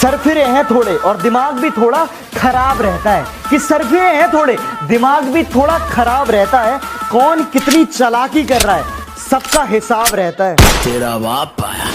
सरफिरे हैं थोड़े और दिमाग भी थोड़ा खराब रहता है, कि सरफिरे हैं थोड़े दिमाग भी थोड़ा खराब रहता है। कौन कितनी चालाकी कर रहा है सबका हिसाब रहता है। तेरा बाप आया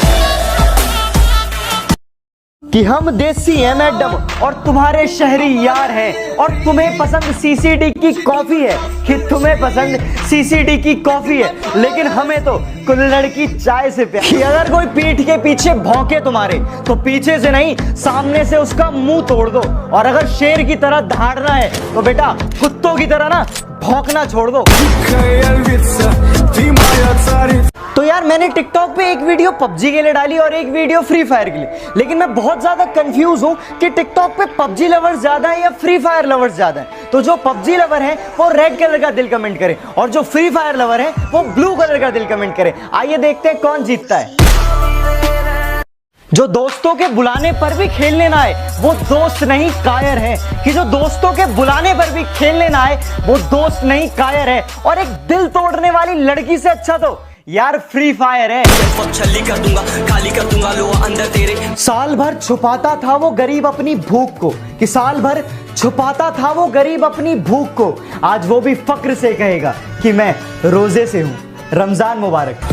कि हम देसी हैं मैडम और तुम्हारे शहरी यार हैं, और तुम्हें पसंद सीसीडी की कॉफी है, कि तुम्हें पसंद सीसीडी की कॉफी है, लेकिन हमें तो कुल्हड़ की चाय से प्यार। कि अगर कोई पीठ के पीछे भौंके तुम्हारे तो पीछे से नहीं सामने से उसका मुंह तोड़ दो, और अगर शेर की तरह दहाड़ना है तो बेटा कुत्तों की तरह ना भौंकना छोड़ दो। तो यार मैंने टिकटॉक पे एक वीडियो पबजी के लिए डाली और एक वीडियो फ्री फायर के लिए, लेकिन मैं बहुत ज्यादा कंफ्यूज हूं कि टिकटॉक पे पबजी लवर्स ज्यादा है या फ्री फायर लवर्स ज्यादा है। तो जो पबजी लवर है वो रेड कलर का दिल कमेंट करे और जो फ्री फायर लवर है वो ब्लू कलर का दिल कमेंट करे। आइए देखते हैं कौन जीतता है। जो दोस्तों के बुलाने पर भी खेलने ना आए वो दोस्त नहीं कायर है, कि जो दोस्तों के बुलाने पर भी खेलने ना आए वो दोस्त नहीं कायर है। और एक दिल तोड़ने वाली लड़की से अच्छा तो यार फ्री फायर है। छल्ली कर दूंगा, खाली कर दूंगा लोहा अंदर तेरे। साल भर छुपाता था वो गरीब अपनी भूख को, कि साल भर छुपाता था वो गरीब अपनी भूख को, आज वो भी फक्र से कहेगा कि मैं रोजे से हूं। रमजान मुबारक।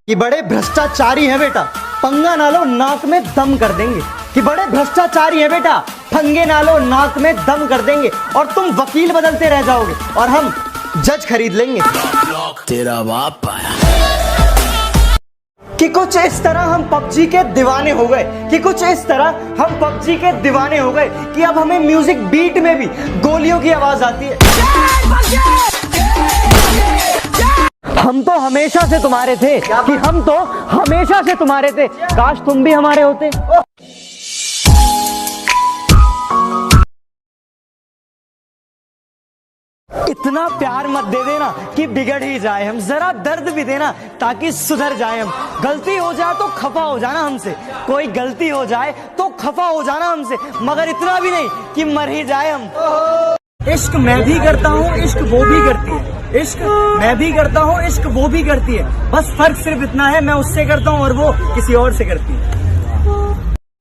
कि बड़े भ्रष्टाचारी हैं बेटा, पंगा ना लो नाक में दम कर देंगे। कि बड़े भ्रष्टाचारी हैं बेटा, पंगे ना लो नाक में दम कर देंगे। और तुम वकील बदलते रह जाओगे और हम जज खरीद लेंगे। तेरा बाप आया। कि कुछ इस तरह हम पबजी के दीवाने हो गए, कि कुछ इस तरह हम पबजी के दीवाने हो गए कि अब हमें म्यूजिक बीट में भी गोलियों की आवाज आती है। हम तो हमेशा से तुम्हारे थे, कि हम तो हमेशा से तुम्हारे थे, काश तुम भी हमारे होते। इतना प्यार मत दे देना कि बिगड़ ही जाए हम, जरा दर्द भी देना ताकि सुधर जाए हम। गलती हो जाए तो खफा हो जाना हमसे, कोई गलती हो जाए तो खफा हो जाना हमसे, मगर इतना भी नहीं कि मर ही जाए हम। इश्क मैं भी करता हूँ, इश्क वो भी करती है, इश्क मैं भी करता हूँ, इश्क वो भी करती है, बस फर्क सिर्फ इतना है मैं उससे करता हूँ और वो किसी और से करती है।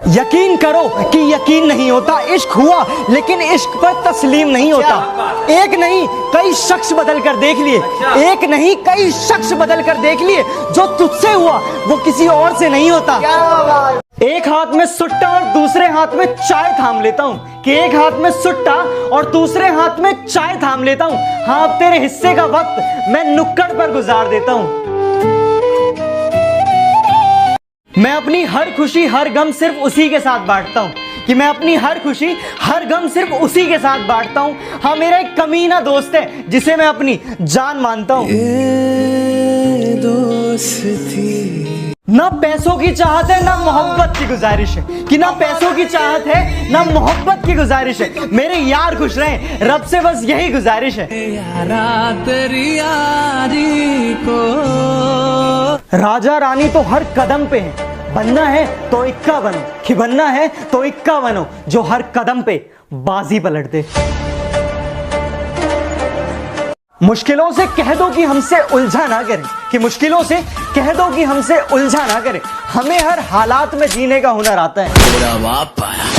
यकीन करो कि यकीन नहीं होता, इश्क हुआ लेकिन इश्क पर तस्लीम नहीं होता। एक नहीं कई शख्स बदल कर देख लिए, एक नहीं कई शख्स बदल कर देख लिए, जो तुझसे हुआ वो किसी और से नहीं होता। एक हाथ में सुट्टा और दूसरे हाथ में चाय थाम लेता हूँ, कि एक हाथ में सुट्टा और दूसरे हाथ में चाय थाम लेता हूँ। हाँ अब तेरे हिस्से का वक्त मैं नुक्कड़ पर गुजार देता हूँ। मैं अपनी हर खुशी हर गम सिर्फ उसी के साथ बांटता हूँ, कि मैं अपनी हर खुशी हर गम सिर्फ उसी के साथ बांटता हूँ। हाँ मेरा एक कमीना दोस्त है जिसे मैं अपनी जान मानता हूँ। ना पैसों की चाहत है ना मोहब्बत की गुजारिश है, कि ना पैसों की चाहत है ना मोहब्बत की गुजारिश है। मेरे यार खुश रहें रब से बस यही गुजारिश है। यारा तेरी यारी को राजा रानी तो हर कदम पे है, बनना है तो इक्का बनो, कि बनना है तो इक्का बनो, जो हर कदम पे बाजी पलट दे। मुश्किलों से कह दो कि हमसे उलझा ना करें, कि मुश्किलों से कह दो कि हमसे उलझा ना करें, हमें हर हालात में जीने का हुनर आता है। तेरा बाप आया।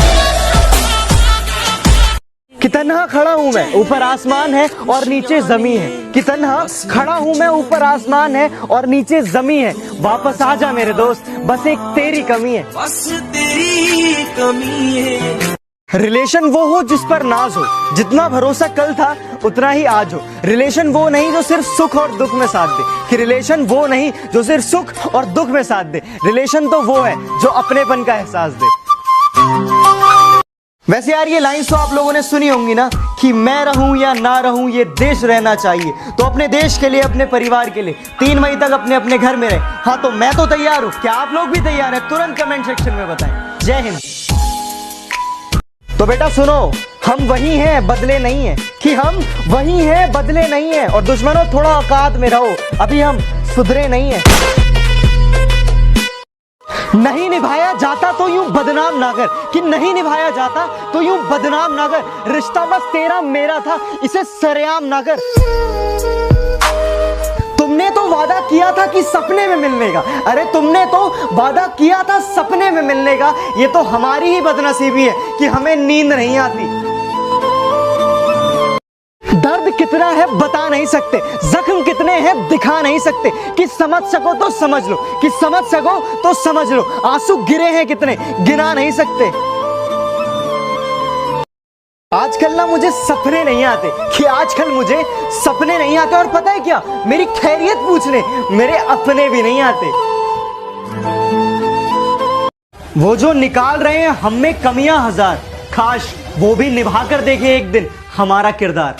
कि तन्हा खड़ा हूं मैं ऊपर आसमान है और नीचे जमी है, कि तन्हा खड़ा हूं मैं ऊपर आसमान है और नीचे जमी है, वापस आ जा मेरे दोस्त बस एक तेरी कमी है। बस तेरी कमी है। रिलेशन वो हो जिस पर नाज हो, जितना भरोसा कल था उतना ही आज हो। रिलेशन वो नहीं जो सिर्फ सुख और दुख में साथ दे, कि रिलेशन वो नहीं जो सिर्फ सुख और दुख में साथ दे। रिलेशन तो वो है जो अपनेपन का एहसास दे। वैसे यार ये लाइंस तो आप लोगों ने सुनी होंगी ना, कि मैं रहूं या ना रहूं ये देश रहना चाहिए। तो अपने देश के लिए अपने परिवार के लिए 3 मई तक अपने अपने घर में रहे। हाँ तो मैं तो तैयार हूं, क्या आप लोग भी तैयार हैं? तुरंत कमेंट सेक्शन में बताएं। जय हिंद। तो बेटा सुनो, हम वही हैं बदले नहीं हैं, कि हम वही हैं बदले नहीं हैं। और दुश्मनों थोड़ा औकात में रहो, अभी हम सुधरे नहीं हैं। नहीं निभाया जाता तो यूं बदनाम ना कर, कि नहीं निभाया जाता तो यूं बदनाम ना कर। रिश्ता बस तेरा मेरा था इसे सरेआम ना कर। तुमने तो वादा किया था कि सपने में मिलने का, अरे तुमने तो वादा किया था सपने में मिलने का। ये तो हमारी ही बदनसीबी है कि हमें नींद नहीं आती। दर्द कितना है बता नहीं सकते, जख्म कितने हैं दिखा नहीं सकते। कि समझ सको तो समझ लो, कि समझ सको तो समझ लो। आंसू गिरे हैं कितने गिना नहीं सकते। आजकल ना मुझे सपने नहीं आते, कि आजकल मुझे सपने नहीं आते। और पता है क्या, मेरी खैरियत पूछने मेरे अपने भी नहीं आते। वो जो निकाल रहे हैं हम में कमियां हजार, काश वो भी निभा कर देखे एक दिन हमारा किरदार।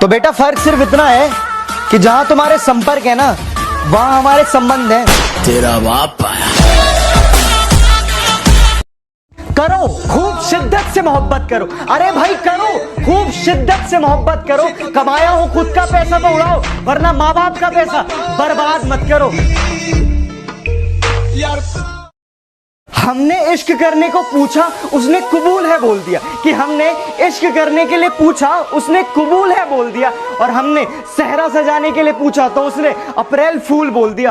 तो बेटा फर्क सिर्फ इतना है कि जहां तुम्हारे संपर्क है ना, वहां हमारे संबंध है। तेरा बाप आया। करो खूब शिद्दत से मोहब्बत करो, अरे भाई करो खूब शिद्दत से मोहब्बत करो। कमाया हो खुद का पैसा तो उड़ाओ, वरना माँ बाप का पैसा बर्बाद मत करो। हमने इश्क करने को पूछा, उसने कबूल है बोल दिया। कि हमने इश्क करने के लिए पूछा, उसने कबूल है बोल दिया। और हमने सहरा सजाने के लिए पूछा तो उसने अप्रैल फूल बोल दिया।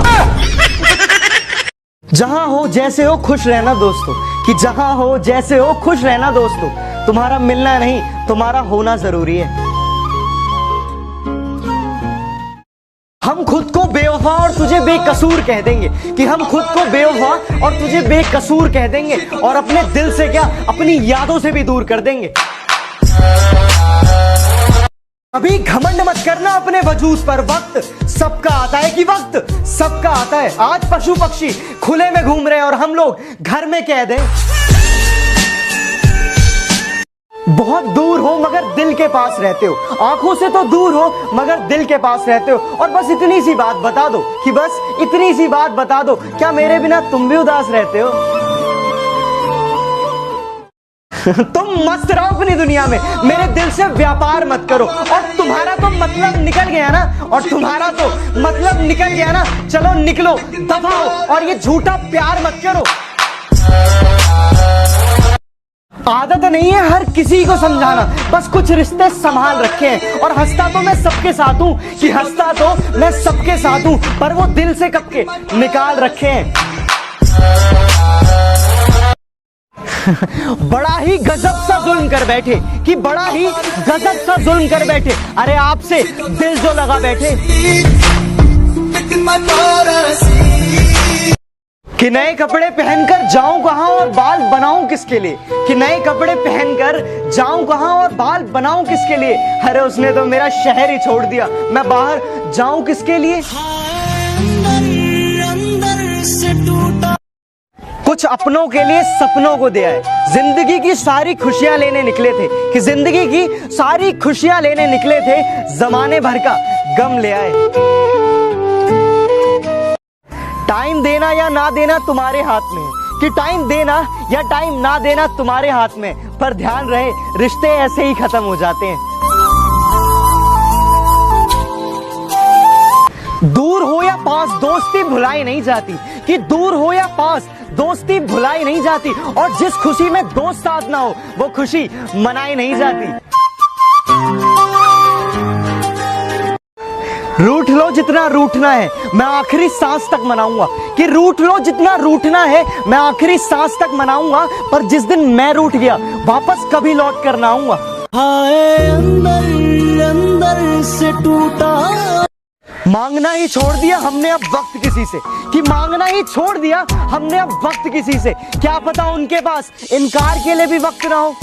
जहां हो जैसे हो खुश रहना दोस्तों, कि जहां हो जैसे हो खुश रहना दोस्तों। तुम्हारा मिलना नहीं, तुम्हारा होना जरूरी है। हम खुद को बेवफा और तुझे बेकसूर कह देंगे, कि हम खुद को बेवफा और तुझे बेकसूर कह देंगे। और अपने दिल से क्या, अपनी यादों से भी दूर कर देंगे। अभी घमंड मत करना अपने वजूद पर, वक्त सबका आता है कि वक्त सबका आता है। आज पशु पक्षी खुले में घूम रहे हैं और हम लोग घर में कैद हैं। बहुत दूर हो मगर दिल के पास रहते हो, आंखों से तो दूर हो मगर दिल के पास रहते हो। और बस इतनी सी बात बता दो, कि बस इतनी सी बात बता दो, क्या मेरे बिना तुम भी उदास रहते हो? तुम मस्त रहो अपनी दुनिया में, मेरे दिल से व्यापार मत करो। और तुम्हारा तो मतलब निकल गया ना, और तुम्हारा तो मतलब निकल गया ना, चलो निकलो दफा हो और ये झूठा प्यार मत करो। आदत नहीं है हर किसी को समझाना, बस कुछ रिश्ते संभाल रखे हैं। और हंसता तो मैं सबके साथ हूं, कि हंसता तो मैं सबके साथ हूं, पर वो दिल से कब के निकाल रखे हैं। बड़ा ही गजब सा जुल्म कर बैठे, कि बड़ा ही गजब सा जुल्म कर बैठे। अरे आपसे दिल जो लगा बैठे। कि नए कपड़े पहनकर जाऊं कहां और बाल बनाऊं किसके लिए, कि नए कपड़े पहनकर जाऊं कहां और बाल बनाऊं किसके लिए। अरे उसने तो मेरा शहर ही छोड़ दिया, मैं बाहर जाऊं किसके लिए। अंदर से टूटा कुछ अपनों के लिए सपनों को दे आए। जिंदगी की सारी खुशियां लेने निकले थे, कि जिंदगी की सारी खुशियां लेने निकले थे, जमाने भर का गम ले आए। टाइम देना या ना देना तुम्हारे हाथ में है, कि टाइम देना या टाइम ना देना तुम्हारे हाथ में। पर ध्यान रहे रिश्ते ऐसे ही खत्म हो जाते हैं। दूर हो या पास दोस्ती भुलाई नहीं जाती, कि दूर हो या पास दोस्ती भुलाई नहीं जाती। और जिस खुशी में दोस्त साथ ना हो वो खुशी मनाई नहीं जाती। रूठ लो जितना रूठना है, मैं आखिरी सांस तक मनाऊंगा। कि रूठ लो जितना रूठना है, मैं आखिरी सांस तक मनाऊंगा। पर जिस दिन मैं रूठ गया वापस कभी लौट कर ना आऊंगा। हाय अंदर अंदर से टूटा। मांगना ही छोड़ दिया हमने अब वक्त किसी से, कि मांगना ही छोड़ दिया हमने अब वक्त किसी से। क्या पता उनके पास इनकार के लिए भी वक्त ना हो।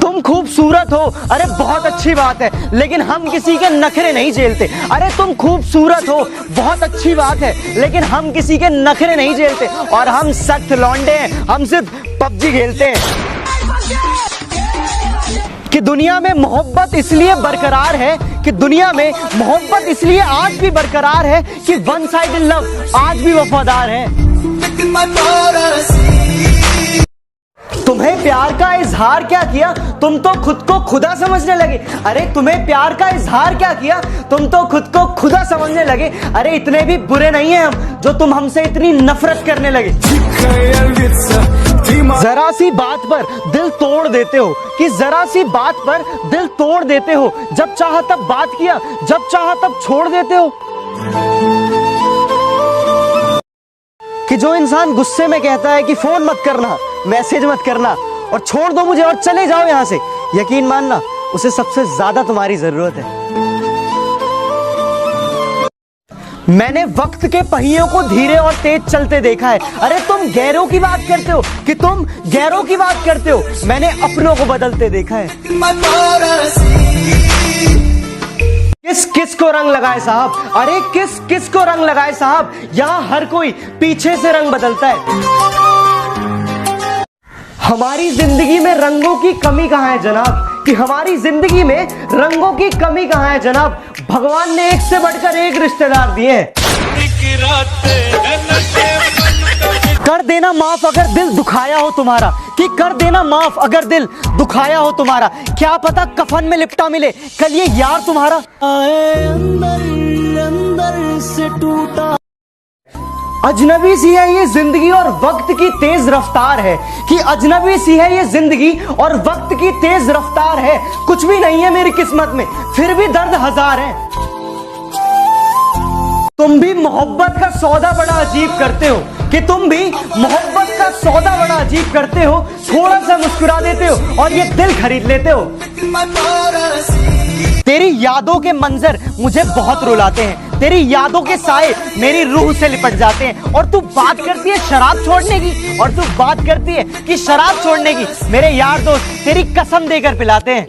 तुम खूबसूरत हो, अरे बहुत अच्छी बात है, लेकिन हम किसी के नखरे नहीं झेलते। अरे तुम खूबसूरत हो, बहुत अच्छी बात है, लेकिन हम किसी के नखरे नहीं झेलते। और हम सख्त लौंडे हैं, हम सिर्फ पबजी खेलते हैं। कि दुनिया में मोहब्बत इसलिए बरकरार है, कि दुनिया में मोहब्बत इसलिए आज भी बरकरार है, कि वन साइडेड लव आज भी वफादार है। तुम्हें प्यार का इजहार क्या किया, तुम तो खुद को खुदा समझने लगे। अरे तुम्हें प्यार का इजहार क्या किया, तुम तो खुद को खुदा समझने लगे। अरे इतने भी बुरे नहीं हैं हम, जो तुम हमसे इतनी नफरत करने लगे। जरा सी बात पर दिल तोड़ देते हो, कि जरा सी बात पर दिल तोड़ देते हो, जब चाहा तब बात किया, जब चाहा तब छोड़ देते हो। कि जो इंसान गुस्से में कहता है कि फोन मत करना, मैसेज मत करना और छोड़ दो मुझे और चले जाओ यहां से, यकीन मानना उसे सबसे ज्यादा तुम्हारी जरूरत है। मैंने वक्त के पहियों को धीरे और तेज चलते देखा है। अरे तुम गैरों की बात करते हो, कि तुम गैरों की बात करते हो, मैंने अपनों को बदलते देखा है। किस किस को रंग लगाए साहब, अरे किस किस को रंग लगाए साहब, यहाँ हर कोई पीछे से रंग बदलता है। हमारी जिंदगी में रंगों की कमी कहां है जनाब, कि हमारी जिंदगी में रंगों की कमी कहां है जनाब। भगवान ने एक से बढ़कर एक रिश्तेदार दिए हैं। कर देना माफ अगर दिल दुखाया हो तुम्हारा, कि कर देना माफ अगर दिल दुखाया हो तुम्हारा, क्या पता कफन में लिपटा मिले कल ये यार तुम्हारा। अंदर से टूटा अजनबी सी है ये जिंदगी और वक्त की तेज रफ्तार है, कि अजनबी सी है ये जिंदगी और वक्त की तेज रफ्तार है। कुछ भी नहीं है मेरी किस्मत में फिर भी दर्द हजार है। तुम भी मोहब्बत का सौदा बड़ा अजीब करते हो, कि तुम भी मोहब्बत का सौदा बड़ा अजीब करते हो। थोड़ा सा मुस्कुरा देते हो और ये दिल खरीद लेते हो। तेरी यादों के मंजर मुझे बहुत रुलाते हैं, तेरी यादों के साए मेरी रूह से लिपट जाते हैं। और तू बात करती है शराब छोड़ने की, और तू बात करती है कि शराब छोड़ने की, मेरे यार दोस्त तेरी कसम देकर पिलाते हैं।